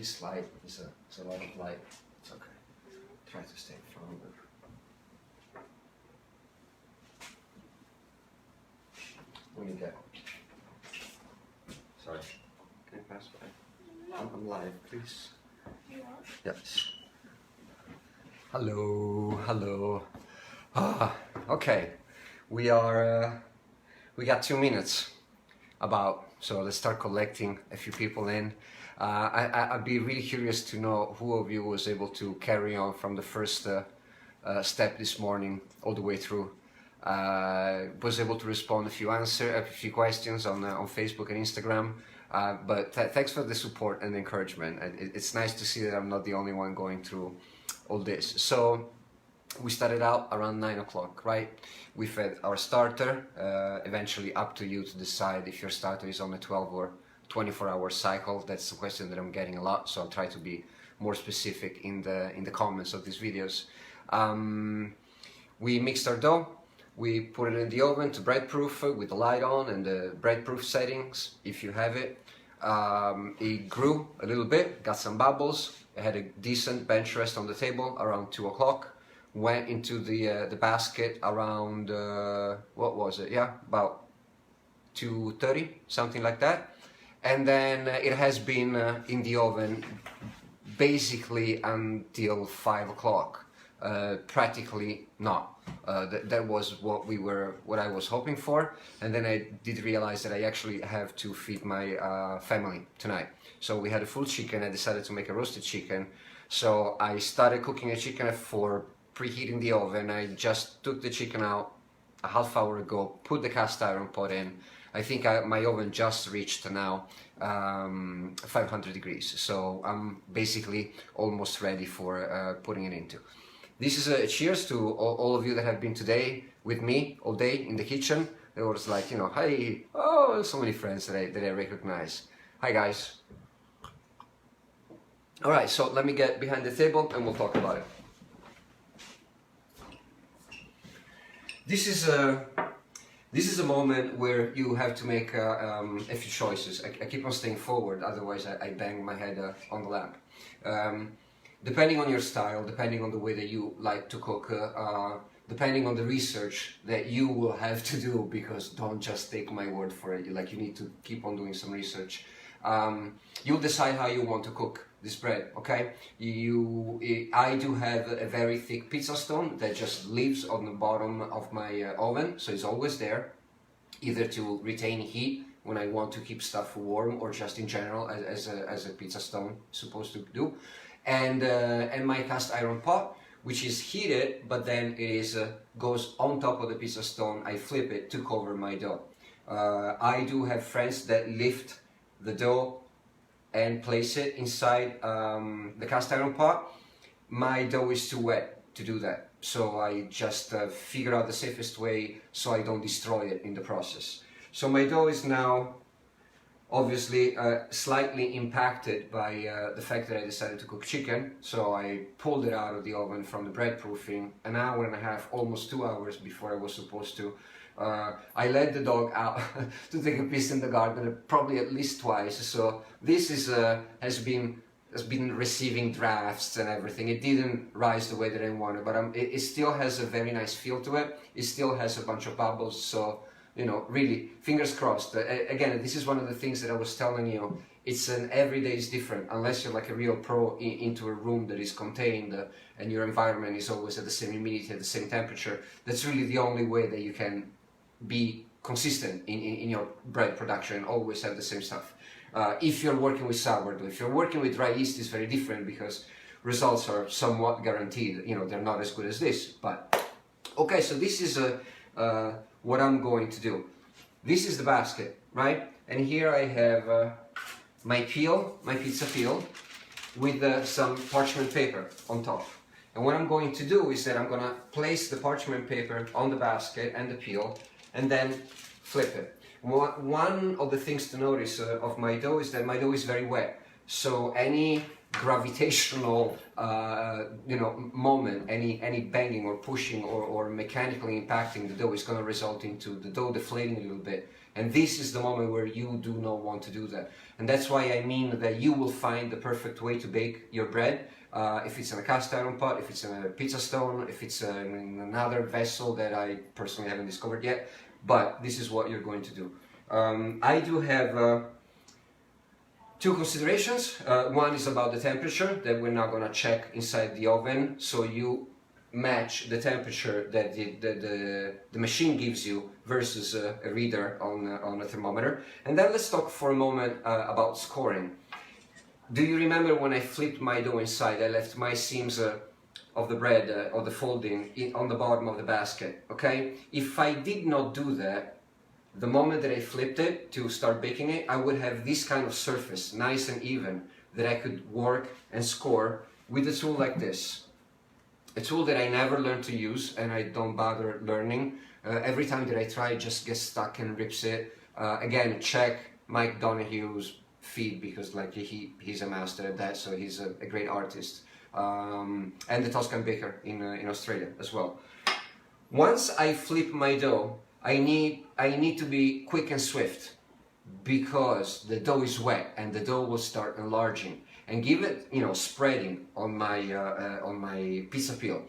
this light is a lot of light. It's okay. Try to stay in front of it. What do you get? Sorry. Can I pass by? I'm live, please. Yes. Hello, hello. Okay. We got 2 minutes about, so let's start collecting a few people in. I'd be really curious to know who of you was able to carry on from the first step this morning all the way through. Was able to respond a few questions on Facebook and Instagram. But thanks for the support and encouragement. It's nice to see that I'm not the only one going through all this. So we started out around 9 o'clock, right? We fed our starter, eventually up to you to decide if your starter is on a 12 or 24-hour cycle. That's a question that I'm getting a lot, so I'll try to be more specific in the comments of these videos. We mixed our dough. We put it in the oven to bread proof with the light on and the bread proof settings, if you have it. It grew a little bit, got some bubbles. It had a decent bench rest on the table around 2 o'clock. Went into the basket around, what was it? Yeah, about 2:30, something like that. And then it has been in the oven basically until 5 o'clock. Practically not. That was what I was hoping for. And then I did realize that I actually have to feed my family tonight. So we had a full chicken. I decided to make a roasted chicken. So I started cooking a chicken for preheating the oven. I just took the chicken out a half hour ago, put the cast iron pot in. I think my oven just reached now 500 degrees. So I'm basically almost ready for putting it into. This is a cheers to all of you that have been today with me all day in the kitchen. It was like, you know, hi, oh, so many friends that I recognize. Hi guys. All right, so let me get behind the table and we'll talk about it. This is a moment where you have to make a few choices. I keep on staying forward, otherwise I bang my head on the lamp. Depending on your style, depending on the way that you like to cook, depending on the research that you will have to do, because don't just take my word for it, like you need to keep on doing some research. You'll decide how you want to cook this bread, okay? I do have a very thick pizza stone that just lives on the bottom of my oven, so it's always there, either to retain heat when I want to keep stuff warm or just in general as a pizza stone is supposed to do. And my cast iron pot, which is heated, but then it goes on top of the pizza stone. I flip it to cover my dough. I do have friends that lift the dough and place it inside the cast iron pot. My dough is too wet to do that, so I just figure out the safest way so I don't destroy it in the process. So my dough is now obviously slightly impacted by the fact that I decided to cook chicken. So I pulled it out of the oven from the bread proofing an hour and a half, almost 2 hours before I was supposed to. I let the dog out to take a piss in the garden, probably at least twice. So this has been receiving drafts and everything. It didn't rise the way that I wanted, but it still has a very nice feel to it. It still has a bunch of bubbles. So, you know, really, fingers crossed. Again, this is one of the things that I was telling you. It's every day is different, unless you're like a real pro into a room that is contained and your environment is always at the same humidity, at the same temperature. That's really the only way that you can be consistent in your bread production and always have the same stuff. If you're working with sourdough, if you're working with dry yeast, it's very different because results are somewhat guaranteed. You know, they're not as good as this, but okay. So this is what I'm going to do. This is the basket, right? And here I have my pizza peel, with some parchment paper on top. And what I'm going to do is that I'm going to place the parchment paper on the basket and the peel, and then flip it. One of the things to notice of my dough is that my dough is very wet. So any gravitational moment, any banging or pushing or mechanically impacting the dough is going to result into the dough deflating a little bit And this is the moment where you do not want to do that. And that's why I mean that you will find the perfect way to bake your bread. If it's in a cast iron pot, if it's in a pizza stone, if it's in another vessel that I personally haven't discovered yet. But this is what you're going to do. I do have two considerations. One is about the temperature that we're not going to check inside the oven, so you match the temperature that the machine gives you versus a reader on a thermometer. And then let's talk for a moment about scoring. Do you remember when I flipped my dough inside, I left my seams of the bread, or the folding, on the bottom of the basket, okay? If I did not do that, the moment that I flipped it to start baking it, I would have this kind of surface, nice and even, that I could work and score with a tool like this. A tool that I never learned to use, and I don't bother learning. Every time that I try, it just gets stuck and rips it. Again, check Mike Donahue's feed, because like he's a master at that, so he's a great artist. And the Toscan baker in Australia as well. Once I flip my dough, I need to be quick and swift, because the dough is wet and the dough will start enlarging. And give it, spreading on my pizza peel.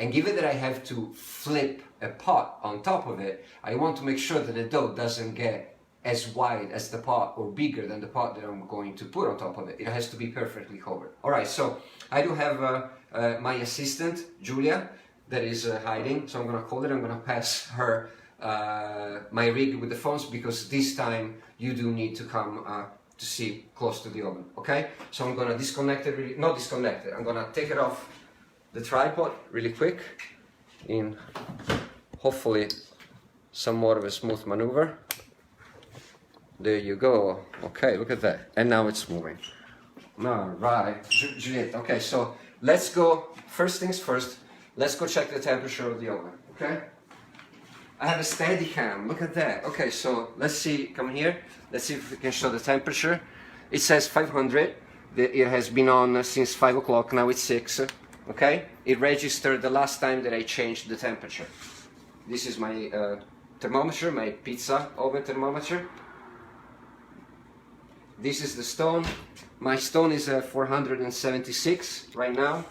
And given that I have to flip a pot on top of it, I want to make sure that the dough doesn't get as wide as the pot or bigger than the pot that I'm going to put on top of it. It has to be perfectly covered. All right, so I do have my assistant, Julia, that is hiding. So I'm gonna call it, I'm gonna pass her my rig with the phones, because this time you do need to come to see close to the oven, okay? So I'm gonna disconnect it, not disconnect it, I'm gonna take it off the tripod really quick in hopefully somewhat of a smooth maneuver. There you go. Okay, look at that. And now it's moving. All right, Juliette. Okay, so let's go, first things first, let's go check the temperature of the oven, okay? I have a steady cam, look at that. Okay, so let's see, come here. Let's see if we can show the temperature. It says 500. It has been on since 5 o'clock, now it's 6. Okay? It registered the last time that I changed the temperature. This is my thermometer, my pizza oven thermometer. This is the stone. My stone is 476 right now.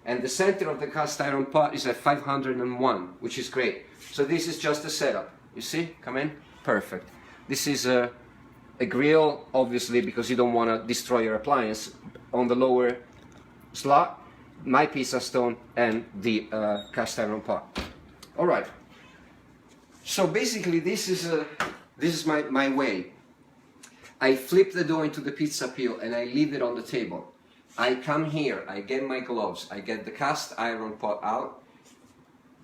And the center of the cast iron pot is at 501, which is great. So this is just a setup. You see? Come in. Perfect. This is a grill, obviously, because you don't want to destroy your appliance. On the lower slot, my pizza stone and the cast iron pot. All right. So basically, this is my way. I flip the dough into the pizza peel and I leave it on the table. I come here, I get my gloves, I get the cast iron pot out,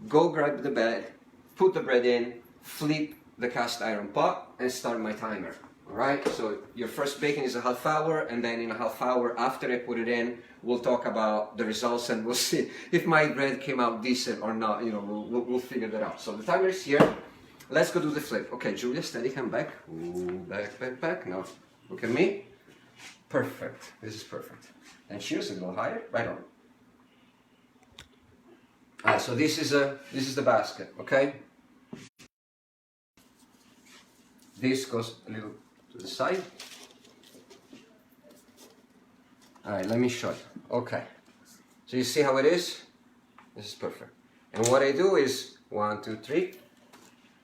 go grab the bread, put the bread in, flip the cast iron pot, and start my timer. Alright, so your first baking is a half hour, and then in a half hour after I put it in, we'll talk about the results and we'll see if my bread came out decent or not. We'll figure that out. So the timer is here. Let's go do the flip. Okay, Julia, steady, come back. Ooh, back. Now, look at me. Perfect. This is perfect. And cheers, a little higher. Right on. Alright, so this is the basket, okay? This goes a little to the side. Alright, let me show you. Okay. So you see how it is? This is perfect. And what I do is 1, 2, 3,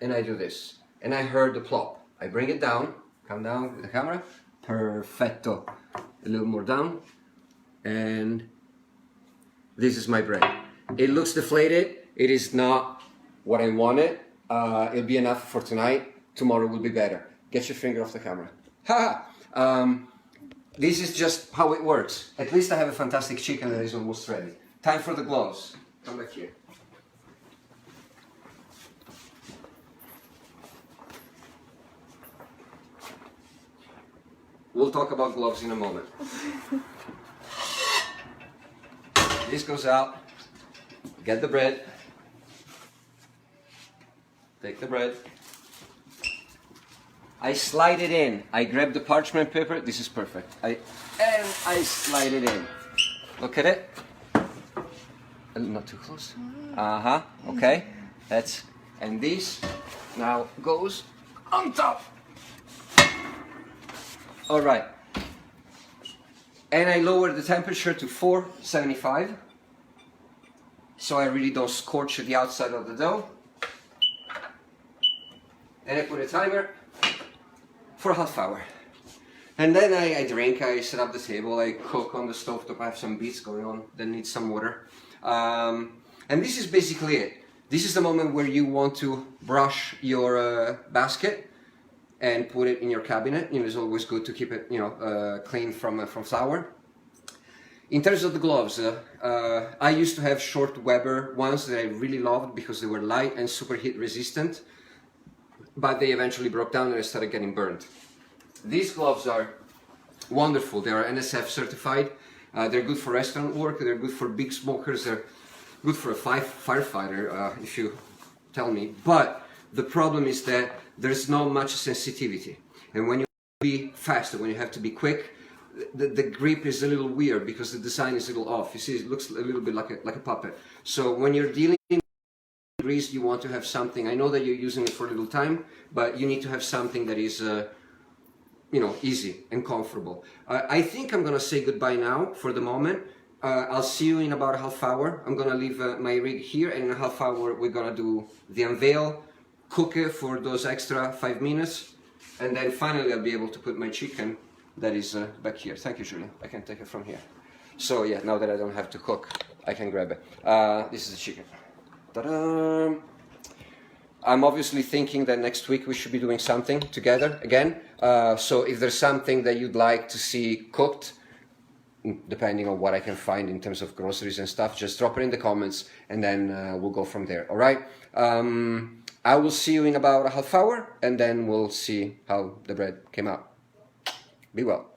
and I do this. And I heard the plop. I bring it down, come down with the camera. Perfetto. A little more down. And this is my bread. It looks deflated. It is not what I wanted. It'll be enough for tonight. Tomorrow will be better. Get your finger off the camera. Ha! This is just how it works. At least I have a fantastic chicken that is almost ready. Time for the gloves. Come back here. We'll talk about gloves in a moment. This goes out. Get the bread. Take the bread. I slide it in. I grab the parchment paper. This is perfect. I slide it in. Look at it. Not too close. Okay. That's And this now goes on top. All right. And I lower the temperature to 475, so I really don't scorch the outside of the dough. And I put a timer for a half hour. And then I drink, I set up the table, I cook on the stovetop, I have some beets going on that need some water. And this is basically it. This is the moment where you want to brush your basket and put it in your cabinet. You know, it's always good to keep it, clean from flour. In terms of the gloves, I used to have short Weber ones that I really loved because they were light and super heat resistant, but they eventually broke down and I started getting burned. These gloves are wonderful. They are NSF certified. They're good for restaurant work. They're good for big smokers. They're good for a firefighter, if you tell me. But the problem is that there's not much sensitivity. And when you have to be fast, when you have to be quick, the grip is a little weird because the design is a little off. You see, it looks a little bit like a puppet. So when you're dealing with grease, you want to have something. I know that you're using it for a little time, but you need to have something that is easy and comfortable. I think I'm gonna say goodbye now for the moment. I'll see you in about a half hour. I'm gonna leave my rig here, and in a half hour we're gonna do the unveil, cook it for those extra 5 minutes, and then finally I'll be able to put my chicken that is back here. Thank you, Julia. I can take it from here. So yeah, now that I don't have to cook, I can grab it. This is the chicken. Ta-da! I'm obviously thinking that next week we should be doing something together again. So if there's something that you'd like to see cooked, depending on what I can find in terms of groceries and stuff, just drop it in the comments and then we'll go from there, all right? I will see you in about a half hour and then we'll see how the bread came out. Be well.